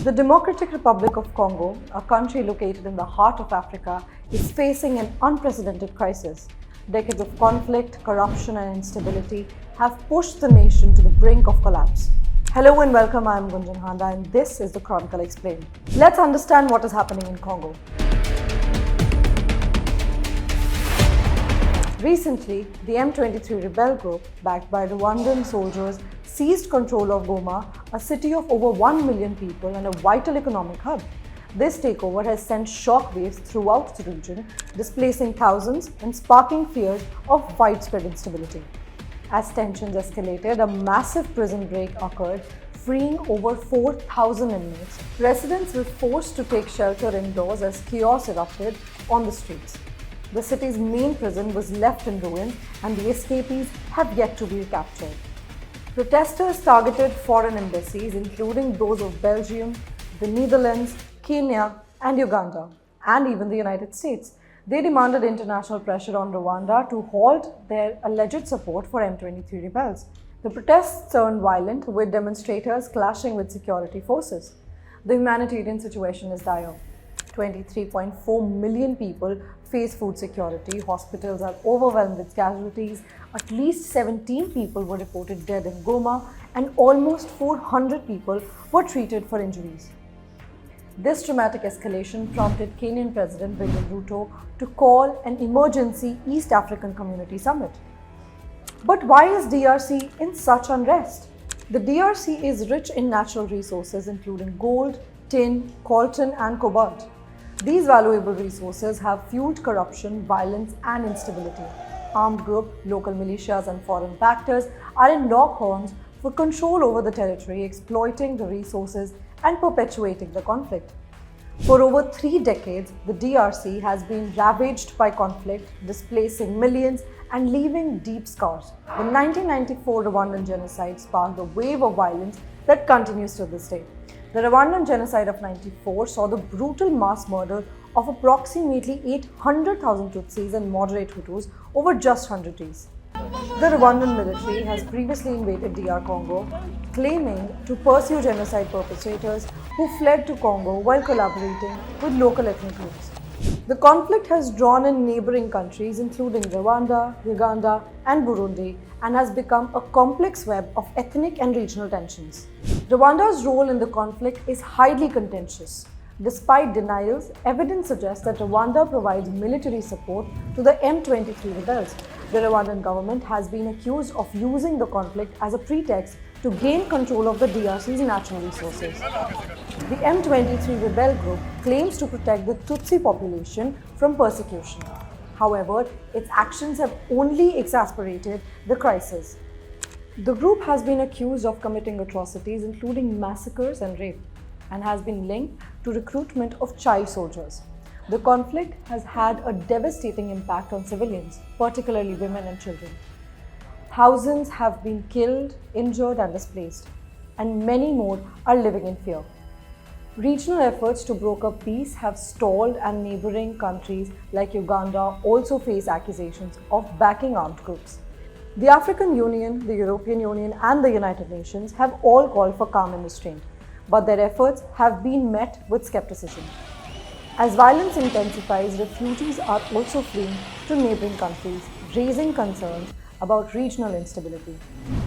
The Democratic Republic of Congo, a country located in the heart of Africa, is facing an unprecedented crisis. Decades of conflict, corruption and instability have pushed the nation to the brink of collapse. Hello and welcome, I am Gunjan Handa and this is the Chronicle Explained. Let's understand what is happening in Congo. Recently, the M23 rebel group, backed by Rwandan soldiers, seized control of Goma, a city of over 1 million people and a vital economic hub. This takeover has sent shockwaves throughout the region, displacing thousands and sparking fears of widespread instability. As tensions escalated, a massive prison break occurred, freeing over 4,000 inmates. Residents were forced to take shelter indoors as chaos erupted on the streets. The city's main prison was left in ruins and the escapees have yet to be recaptured. Protesters targeted foreign embassies, including those of Belgium, the Netherlands, Kenya, and Uganda, and even the United States. They demanded international pressure on Rwanda to halt their alleged support for M23 rebels. The protests turned violent, with demonstrators clashing with security forces. The humanitarian situation is dire. 23.4 million people face food security, hospitals are overwhelmed with casualties, at least 17 people were reported dead in Goma, and almost 400 people were treated for injuries. This dramatic escalation prompted Kenyan President William Ruto to call an emergency East African Community Summit. But why is DRC in such unrest? The DRC is rich in natural resources including gold, tin, coltan, and cobalt. These valuable resources have fueled corruption, violence, and instability. Armed groups, local militias, and foreign actors are in lock horns for control over the territory, exploiting the resources and perpetuating the conflict. For over 3 decades, the DRC has been ravaged by conflict, displacing millions and leaving deep scars. The 1994 Rwandan genocide sparked a wave of violence that continues to this day. The Rwandan genocide of 1994 saw the brutal mass murder of approximately 800,000 Tutsis and moderate Hutus over just 100 days. The Rwandan military has previously invaded DR Congo, claiming to pursue genocide perpetrators who fled to Congo while collaborating with local ethnic groups. The conflict has drawn in neighboring countries including Rwanda, Uganda, and Burundi and has become a complex web of ethnic and regional tensions. Rwanda's role in the conflict is highly contentious. Despite denials, evidence suggests that Rwanda provides military support to the M23 rebels. The Rwandan government has been accused of using the conflict as a pretext to gain control of the DRC's natural resources. The M23 rebel group claims to protect the Tutsi population from persecution. However, its actions have only exacerbated the crisis. The group has been accused of committing atrocities including massacres and rape, and has been linked to recruitment of child soldiers. The conflict has had a devastating impact on civilians, particularly women and children. Thousands have been killed, injured, and displaced, and many more are living in fear. Regional efforts to broker peace have stalled, and neighboring countries like Uganda also face accusations of backing armed groups. The African Union, the European Union, and the United Nations have all called for calm and restraint, but their efforts have been met with skepticism. As violence intensifies, refugees are also fleeing to neighboring countries, raising concerns about regional instability.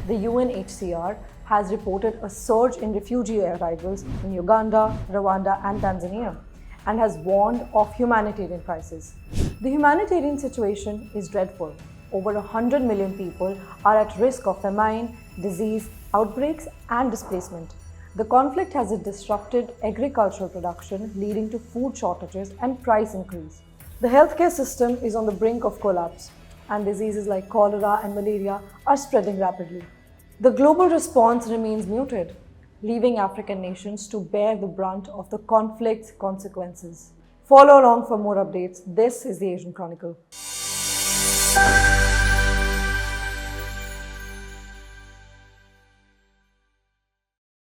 The UNHCR has reported a surge in refugee arrivals in Uganda, Rwanda, and Tanzania, and has warned of humanitarian crisis. The humanitarian situation is dreadful. Over 100 million people are at risk of famine, disease, outbreaks, and displacement. The conflict has disrupted agricultural production, leading to food shortages and price increase. The healthcare system is on the brink of collapse, and diseases like cholera and malaria are spreading rapidly. The global response remains muted, leaving African nations to bear the brunt of the conflict's consequences. Follow along for more updates. This is the Asian Chronicle.